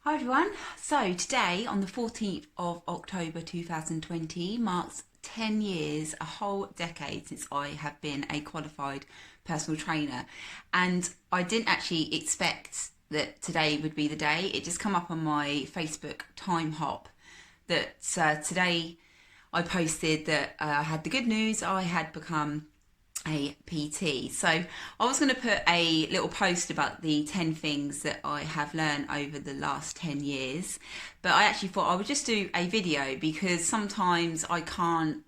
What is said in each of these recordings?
Hi everyone. So today on the 14th of October 2020 marks 10 years, a whole decade since I have been a qualified personal trainer. And I didn't actually expect that today would be the day. It just come up on my Facebook time hop that today I posted that I had the good news. I had become a PT. So I was going to put a little post about the 10 things that I have learned over the last 10 years, but I actually thought I would just do a video because sometimes I can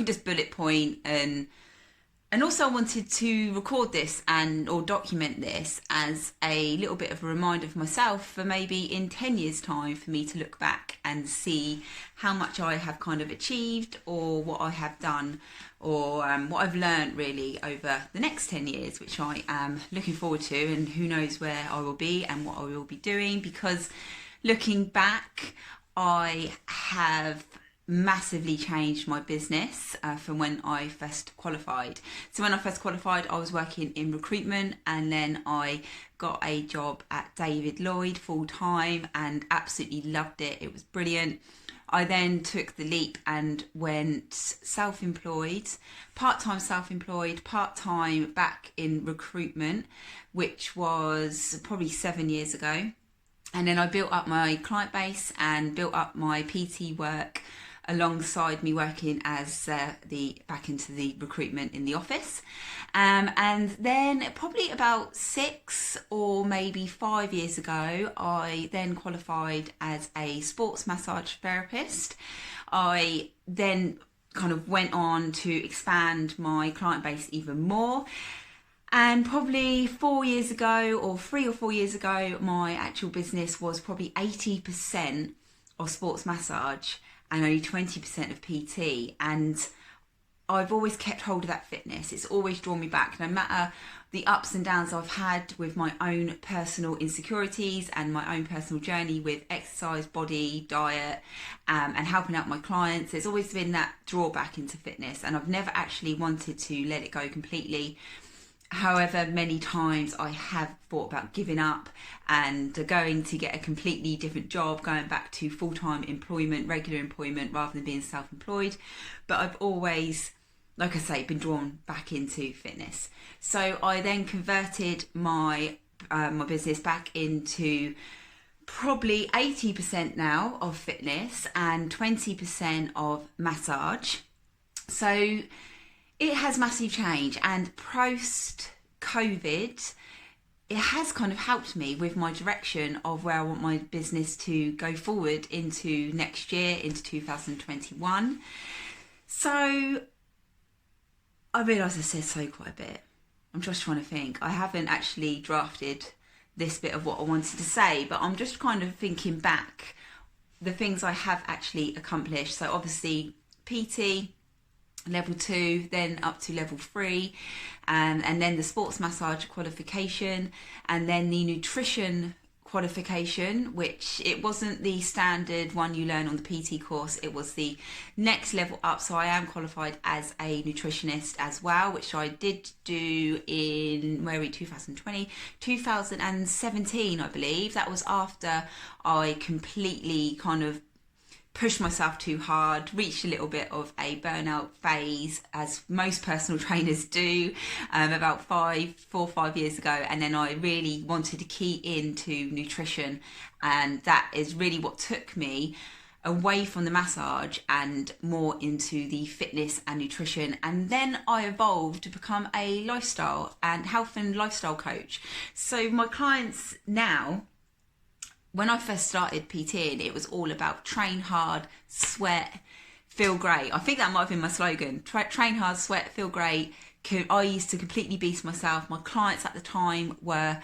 just bullet point, and also I wanted to record this or document this as a little bit of a reminder for myself for maybe in 10 years time for me to look back and see how much I have kind of achieved or what I have done or what I've learned really over the next 10 years, which I am looking forward to, and who knows where I will be and what I will be doing, because looking back I have massively changed my business from when I first qualified. So when I first qualified, I was working in recruitment, and then I got a job at David Lloyd full time and absolutely loved it. It was brilliant. I then took the leap and went self-employed, part-time back in recruitment, which was probably 7 years ago. And then I built up my client base and built up my PT work alongside me working as back into the recruitment in the office. And then probably about 6 or maybe 5 years ago, I then qualified as a sports massage therapist. I then kind of went on to expand my client base even more. And probably 4 years ago, or 3 or 4 years ago, my actual business was probably 80% of sports massage and only 20% of PT. And I've always kept hold of that fitness. It's always drawn me back, no matter the ups and downs I've had with my own personal insecurities and my own personal journey with exercise, body, diet, and helping out my clients. There's always been that drawback into fitness, and I've never actually wanted to let it go completely. However, many times I have thought about giving up and going to get a completely different job, going back to full-time employment, regular employment, rather than being self-employed. But I've always, like I say, been drawn back into fitness. So I then converted my business back into probably 80% now of fitness and 20% of massage. So it has massive change, and post COVID, it has kind of helped me with my direction of where I want my business to go forward into next year, into 2021. So I realise I said so quite a bit. I'm just trying to think. I haven't actually drafted this bit of what I wanted to say, but I'm just kind of thinking back the things I have actually accomplished. So obviously PT, level 2, then up to level 3, and then the sports massage qualification, and then the nutrition qualification, which it wasn't the standard one you learn on the PT course, it was the next level up. So I am qualified as a nutritionist as well, which I did do in 2017, I believe. That was after I completely kind of pushed myself too hard, reached a little bit of a burnout phase, as most personal trainers do, about 4 or 5 years ago. And then I really wanted to key into nutrition, and that is really what took me away from the massage and more into the fitness and nutrition. And then I evolved to become a lifestyle and health and lifestyle coach. So my clients now, when I first started PTing, it was all about train hard, sweat, feel great. I think that might have been my slogan. Train hard, sweat, feel great. I used to completely beast myself. My clients at the time were,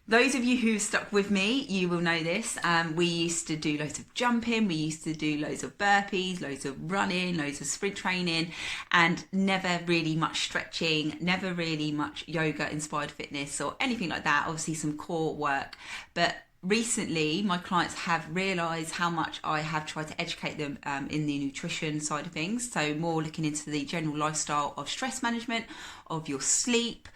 those of you who stuck with me, you will know this. We used to do loads of jumping. We used to do loads of burpees, loads of running, loads of sprint training, and never really much stretching, never really much yoga inspired fitness or anything like that. Obviously some core work, but recently, my clients have realised how much I have tried to educate them in the nutrition side of things. So more looking into the general lifestyle of stress management, of your sleep,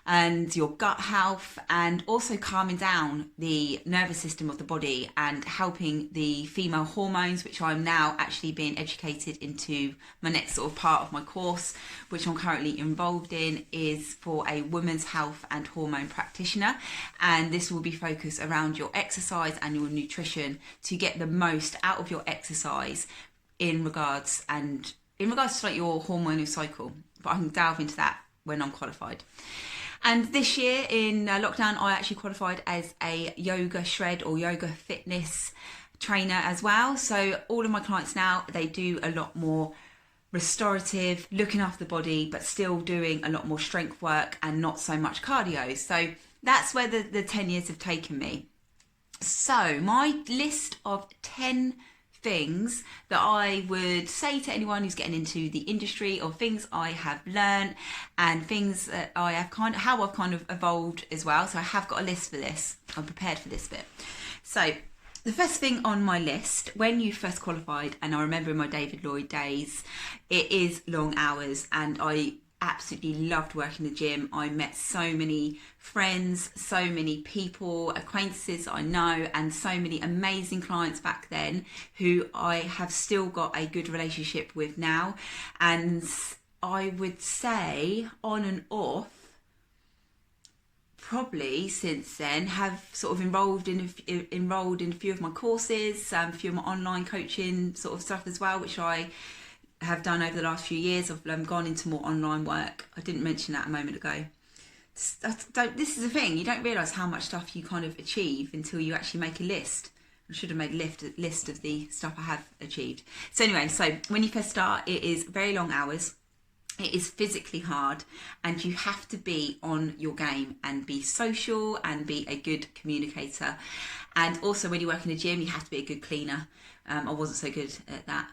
and your gut health, and also calming down the nervous system of the body and helping the female hormones, which I'm now actually being educated into. My next sort of part of my course, which I'm currently involved in, is for a women's health and hormone practitioner, and this will be focused around your exercise and your nutrition to get the most out of your exercise in regards to like your hormonal cycle. But I can delve into that when I'm qualified. And this year in lockdown, I actually qualified as a yoga shred or yoga fitness trainer as well. So all of my clients now, they do a lot more restorative, looking after the body, but still doing a lot more strength work and not so much cardio. So that's where the 10 years have taken me. So my list of 10 things that I would say to anyone who's getting into the industry, or things I have learned and things that I have how I've kind of evolved as well. So I have got a list for this. I'm prepared for this bit. So the first thing on my list, when you first qualified, and I remember in my David Lloyd days, it is long hours, and I absolutely loved working in the gym. I met so many friends, so many people, acquaintances I know, and so many amazing clients back then who I have still got a good relationship with now. And I would say on and off, probably since then, have sort of enrolled in a few of my courses, a few of my online coaching sort of stuff as well, which I have done over the last few years. I've gone into more online work. I didn't mention that a moment ago. This is the thing, you don't realise how much stuff you kind of achieve until you actually make a list. I should have made a list of the stuff I have achieved. So anyway, so when you first start, it is very long hours. It is physically hard, and you have to be on your game and be social and be a good communicator. And also when you work in a gym, you have to be a good cleaner. I wasn't so good at that.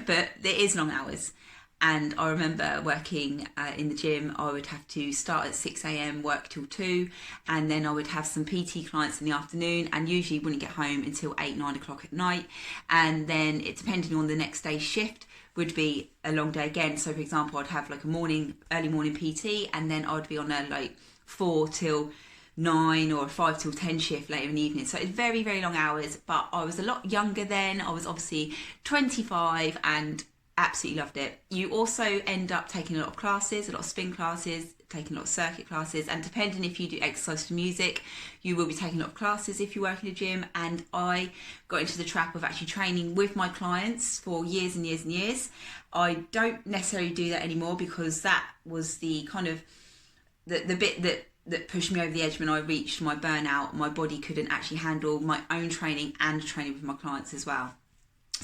But there is long hours. And I remember working in the gym, I would have to start at 6 a.m, work till 2, and then I would have some PT clients in the afternoon, and usually wouldn't get home until 8-9 o'clock at night. And then it, depending on the next day's shift, would be a long day again. So for example, I'd have like early morning PT, and then I'd be on a like 4 till 9 or a 5 till 10 shift later in the evening. So it's very, very long hours, but I was a lot younger then. I was obviously 25 and absolutely loved it. You also end up taking a lot of classes, a lot of spin classes, taking a lot of circuit classes, and depending if you do exercise to music, you will be taking a lot of classes if you work in a gym. And I got into the trap of actually training with my clients for years and years and years. I don't necessarily do that anymore, because that was the kind of the bit that pushed me over the edge when I reached my burnout. My body couldn't actually handle my own training and training with my clients as well.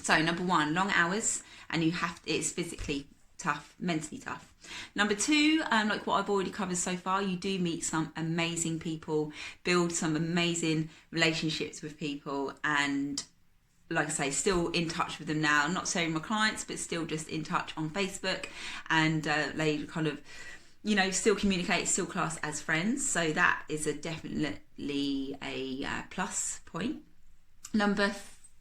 So number one, long hours, and it's physically tough, mentally tough. Number two, like what I've already covered so far, you do meet some amazing people, build some amazing relationships with people, and like I say, still in touch with them now. Not saying my clients, but still just in touch on Facebook, and they kind of, still communicate, still class as friends. So that is definitely a plus point. Number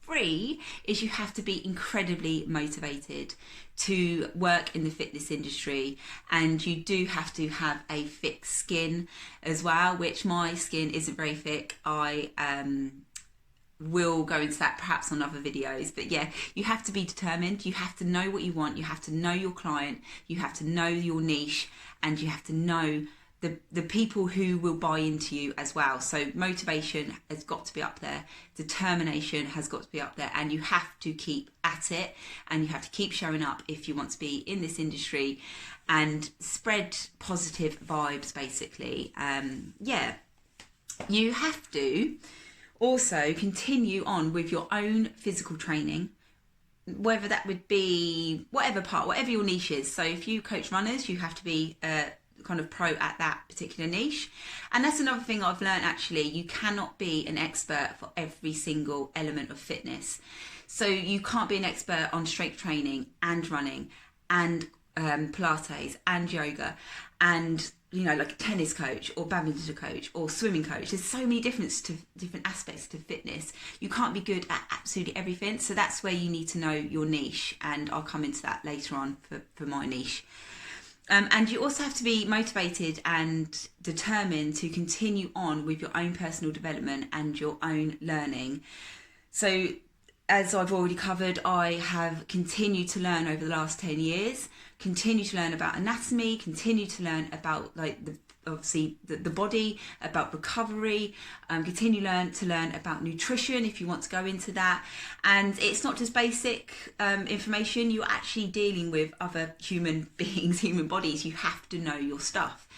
three is you have to be incredibly motivated to work in the fitness industry, and you do have to have a thick skin as well, which my skin isn't very thick. I will go into that perhaps on other videos, but yeah, you have to be determined. You have to know what you want, you have to know your client, you have to know your niche, and you have to know the people who will buy into you as well. So motivation has got to be up there, determination has got to be up there, and you have to keep at it, and you have to keep showing up if you want to be in this industry and spread positive vibes, basically. You have to also continue on with your own physical training, whether that would be whatever your niche is. So if you coach runners, you have to be kind of pro at that particular niche. And that's another thing I've learned, actually. You cannot be an expert for every single element of fitness. So you can't be an expert on strength training and running and Pilates and yoga and like a tennis coach or badminton coach or swimming coach. There's so many different aspects to fitness. You can't be good at absolutely everything. So that's where you need to know your niche, and I'll come into that later on for my niche. And you also have to be motivated and determined to continue on with your own personal development and your own learning. So, as I've already covered, I have continued to learn over the last 10 years, continue to learn about anatomy, continue to learn about the body, about recovery, continue to learn about nutrition if you want to go into that. And it's not just basic information, you're actually dealing with other human beings, human bodies. You have to know your stuff.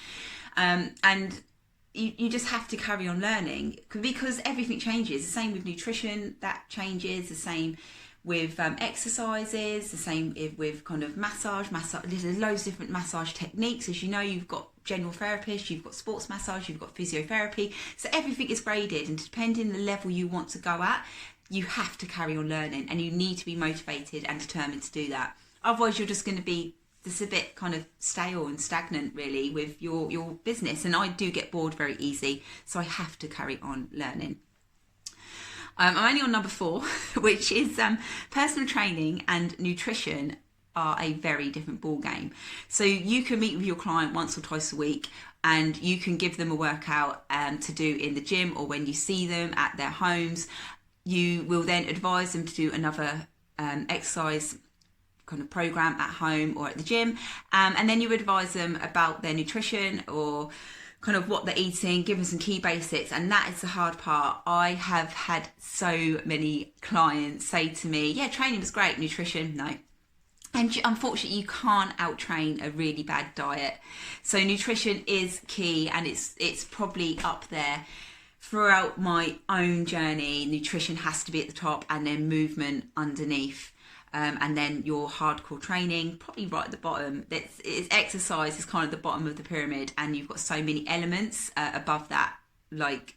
And you just have to carry on learning because everything changes. The same with nutrition, that changes. The same with exercises, the same with kind of massage. There's loads of different massage techniques. As you know, you've got general therapists, you've got sports massage, you've got physiotherapy. So everything is graded, and depending on the level you want to go at, you have to carry on learning, and you need to be motivated and determined to do that. Otherwise, you're just going to be just a bit kind of stale and stagnant really with your business. And I do get bored very easy, so I have to carry on learning. I'm only on number 4, which is personal training and nutrition are a very different ball game. So you can meet with your client once or twice a week, and you can give them a workout to do in the gym or when you see them at their homes. You will then advise them to do another exercise kind of program at home or at the gym, and then you advise them about their nutrition or kind of what they're eating, give them some key basics. And that is the hard part. I have had so many clients say to me, yeah, training was great, nutrition, no. And unfortunately, you can't out-train a really bad diet. So nutrition is key, and it's probably up there. Throughout my own journey, nutrition has to be at the top, and then movement underneath. And then your hardcore training, probably right at the bottom. It's exercise is kind of the bottom of the pyramid, and you've got so many elements above that, like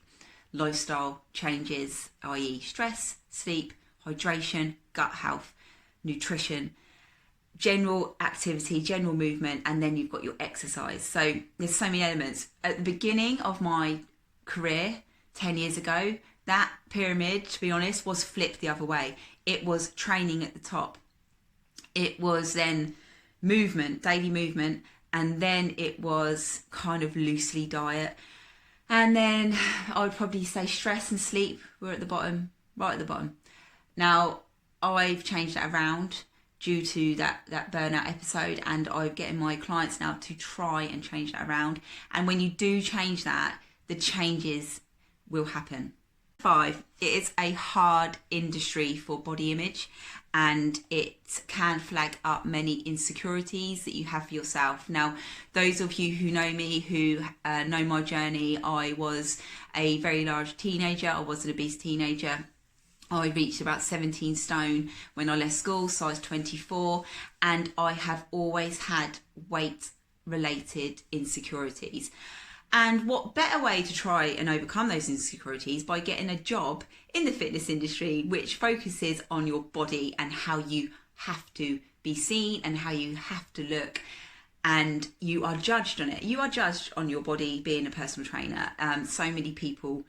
lifestyle changes, i.e. stress, sleep, hydration, gut health, nutrition, general activity, general movement, and then you've got your exercise. So there's so many elements. At the beginning of my career, 10 years ago, that pyramid, to be honest, was flipped the other way. It was training at the top. It was then movement, daily movement, and then it was kind of loosely diet. And then I would probably say stress and sleep were at the bottom, right at the bottom. Now, I've changed that around due to that burnout episode, and I'm getting my clients now to try and change that around. And when you do change that, the changes will happen. 5, it is a hard industry for body image, and it can flag up many insecurities that you have for yourself. Now, those of you who know me, who know my journey, I was a very large teenager. I was an obese teenager. I reached about 17 stone when I left school, size 24, and I have always had weight-related insecurities. And what better way to try and overcome those insecurities by getting a job in the fitness industry, which focuses on your body and how you have to be seen and how you have to look, and you are judged on it. You are judged on your body being a personal trainer. So many people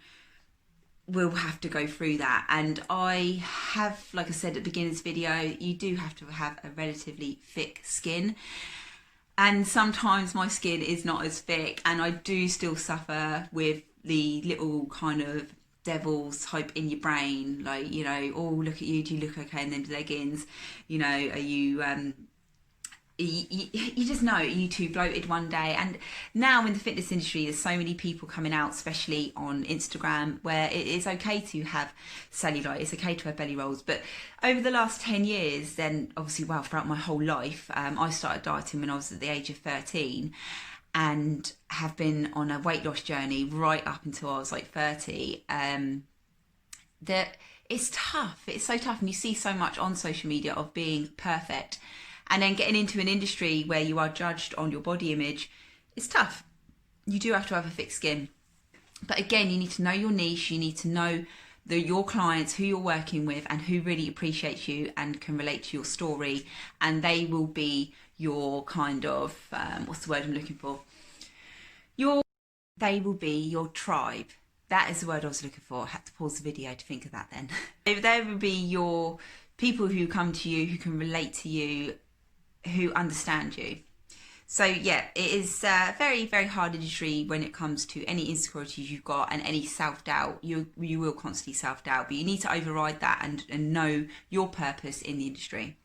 will have to go through that, and I have, like I said at the beginning of this video, you do have to have a relatively thick skin. And sometimes my skin is not as thick, and I do still suffer with the little kind of devil's hope in your brain, like, you know, oh, look at you, do you look okay in them leggings? You know, are you, you just know, are you too bloated one day? And now in the fitness industry, there's so many people coming out, especially on Instagram, where it is okay to have cellulite, it's okay to have belly rolls. But over the last 10 years, then obviously, well, throughout my whole life, I started dieting when I was at the age of 13, and have been on a weight loss journey right up until I was like 30. That it's tough, it's so tough, and you see so much on social media of being perfect. And then getting into an industry where you are judged on your body image, it's tough. You do have to have a thick skin. But again, you need to know your niche. You need to know your clients, who you're working with, and who really appreciates you and can relate to your story. And they will be your kind of, what's the word I'm looking for? They will be your tribe. That is the word I was looking for. I had to pause the video to think of that then. They will be your people who come to you, who can relate to you, who understand you. So yeah, it is a very, very hard industry when it comes to any insecurities you've got and any self-doubt. You will constantly self-doubt, but you need to override that and know your purpose in the industry.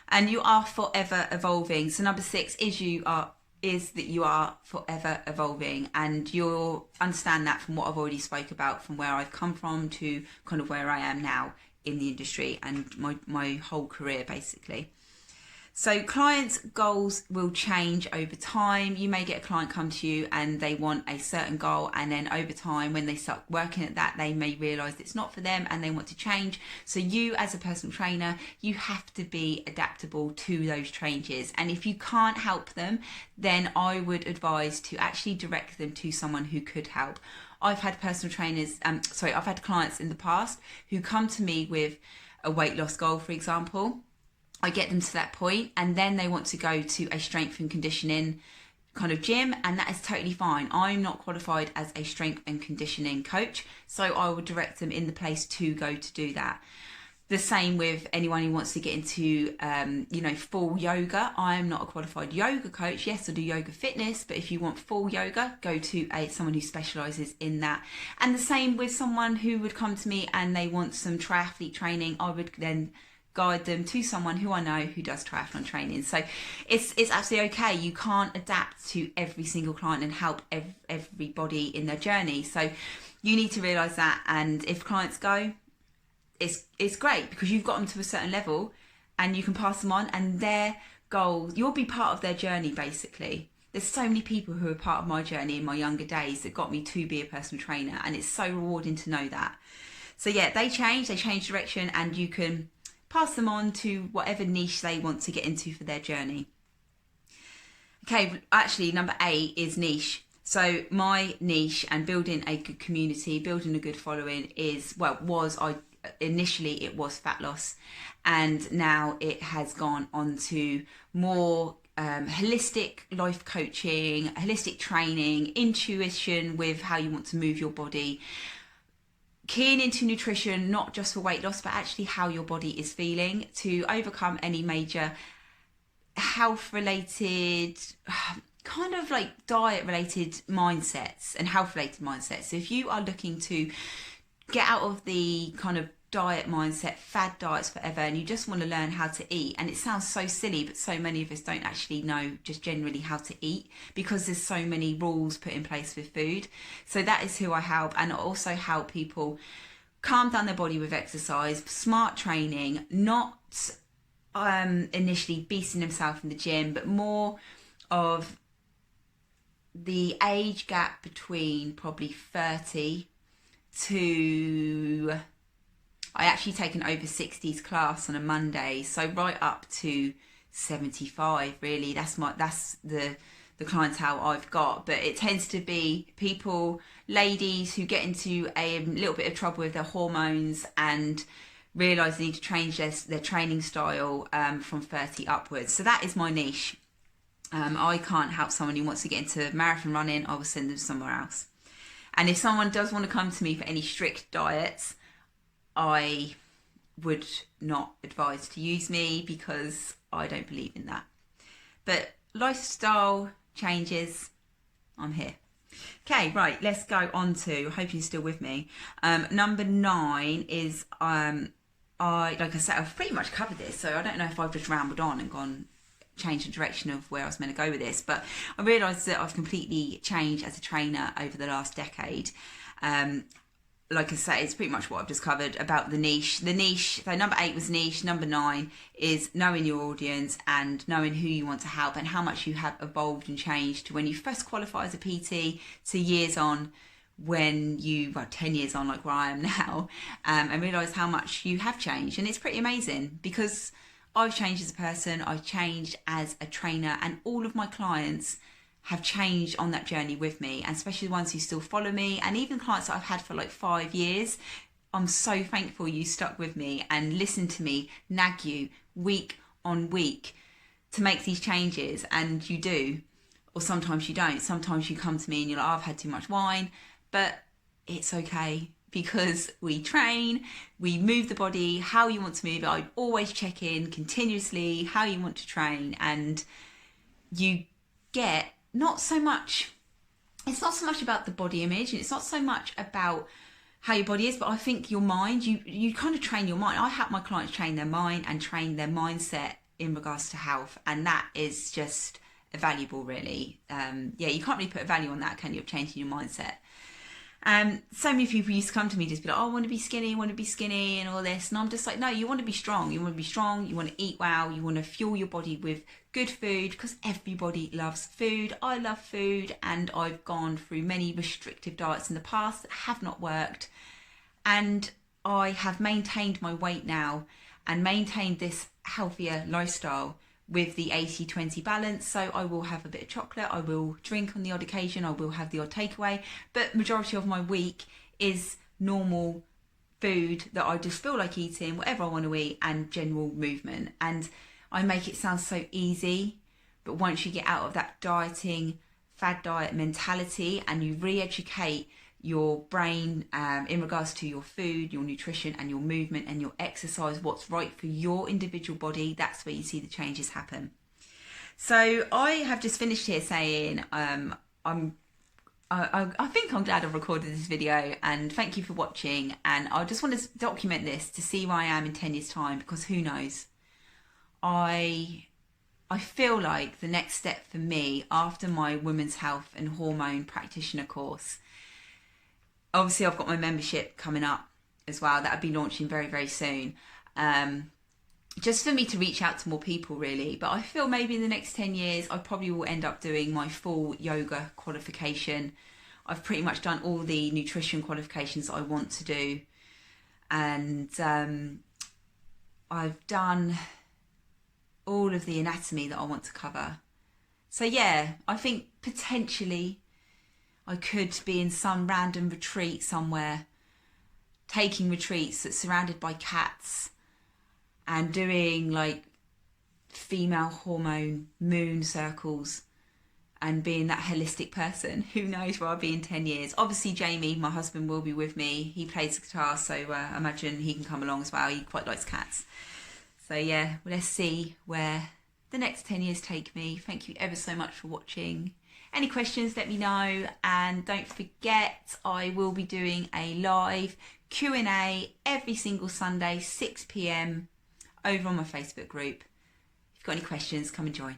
And you are forever evolving. So number 6 is that you are forever evolving, and you'll understand that from what I've already spoke about, from where I've come from to kind of where I am now in the industry and my whole career basically. So clients' goals will change over time. You may get a client come to you and they want a certain goal, and then over time when they start working at that, they may realise it's not for them and they want to change. So you as a personal trainer, you have to be adaptable to those changes. And if you can't help them, then I would advise to actually direct them to someone who could help. I've had I've had clients in the past who come to me with a weight loss goal, for example. I get them to that point and then they want to go to a strength and conditioning kind of gym, and that is totally fine. I'm not qualified as a strength and conditioning coach, so I would direct them in the place to go to do that. The same with anyone who wants to get into full yoga. I am not a qualified yoga coach. Yes, I do yoga fitness, but if you want full yoga, go to someone who specialises in that. And the same with someone who would come to me and they want some triathlete training. I would then guide them to someone who I know who does triathlon training. So it's absolutely okay. You can't adapt to every single client and help everybody in their journey. So you need to realise that. And if clients go, it's great because you've got them to a certain level and you can pass them on, and their goals, you'll be part of their journey basically. There's so many people who are part of my journey in my younger days that got me to be a personal trainer, and it's so rewarding to know that. So yeah, they change direction, and you can pass them on to whatever niche they want to get into for their journey. Okay, actually number 8 is niche. So my niche and building a good community, building a good following initially it was fat loss, and now it has gone on to more holistic life coaching, holistic training, intuition with how you want to move your body, keying into nutrition, not just for weight loss, but actually how your body is feeling to overcome any major health related, kind of like diet related mindsets and health related mindsets. So if you are looking to get out of the kind of diet mindset, fad diets forever, and you just want to learn how to eat, and it sounds so silly, but so many of us don't actually know just generally how to eat because there's so many rules put in place with food. So that is who I help, and I also help people calm down their body with exercise, smart training, not initially beasting themselves in the gym, but more of the age gap between probably 30 to, I actually take an over 60s class on a Monday, so right up to 75 really. That's the clientele I've got, but it tends to be people, ladies who get into a little bit of trouble with their hormones and realise they need to change their training style from 30 upwards. So that is my niche. I can't help someone who wants to get into marathon running. I will send them somewhere else. And if someone does want to come to me for any strict diets, I would not advise to use me because I don't believe in that. But lifestyle changes, I'm here. Okay, right, let's go on to, I hope you're still with me. Number 9 is, like I said, I've pretty much covered this, so I don't know if I've just rambled on and changed the direction of where I was meant to go with this, but I realised that I've completely changed as a trainer over the last decade. Like I say, it's pretty much what I've just covered about the niche. So number 8 was niche. Number 9 is knowing your audience and knowing who you want to help and how much you have evolved and changed to when you first qualify as a PT to years on, 10 years on, like where I am now, and realise how much you have changed. And it's pretty amazing because I've changed as a person, I've changed as a trainer, and all of my clients have changed on that journey with me, and especially the ones who still follow me, and even clients that I've had for like 5 years. I'm so thankful you stuck with me and listened to me nag you week on week to make these changes, and you do, or sometimes you don't. Sometimes you come to me and you're like, I've had too much wine, but it's okay because we train, we move the body how you want to move it. I always check in continuously how you want to train, and you forget, not so much, it's not so much about the body image, and it's not so much about how your body is, but I think your mind, you kind of train your mind. I help my clients train their mind and train their mindset in regards to health, and that is just valuable, really. Yeah, you can't really put a value on that, can you, of changing your mindset? So many people used to come to me just be like, oh, I want to be skinny and all this. And I'm just like, no, you want to be strong. You want to be strong. You want to eat well. You want to fuel your body with good food, because everybody loves food. I love food, and I've gone through many restrictive diets in the past that have not worked. And I have maintained my weight now and maintained this healthier lifestyle with the 80-20 balance. So I will have a bit of chocolate, I will drink on the odd occasion, I will have the odd takeaway, but majority of my week is normal food that I just feel like eating, whatever I want to eat, and general movement. And I make it sound so easy, but once you get out of that dieting, fad diet mentality, and you re-educate your brain in regards to your food, your nutrition, and your movement and your exercise, what's right for your individual body, that's where you see the changes happen. So I have just finished here saying I think I'm glad I've recorded this video, and thank you for watching. And I just want to document this to see where I am in 10 years time, because who knows. I feel like the next step for me after my women's health and hormone practitioner course, obviously I've got my membership coming up as well, that'll be launching very, very soon. Just for me to reach out to more people, really. But I feel maybe in the next 10 years, I probably will end up doing my full yoga qualification. I've pretty much done all the nutrition qualifications that I want to do. And I've done all of the anatomy that I want to cover. So yeah, I think potentially I could be in some random retreat somewhere, taking retreats that's surrounded by cats and doing like female hormone moon circles and being that holistic person. Who knows where I'll be in 10 years. Obviously Jamie, my husband, will be with me. He plays the guitar, so I imagine he can come along as well. He quite likes cats. So yeah, well, let's see where the next 10 years take me. Thank you ever so much for watching. Any questions, let me know. And don't forget, I will be doing a live Q&A every single Sunday, 6 p.m, over on my Facebook group. If you've got any questions, come and join.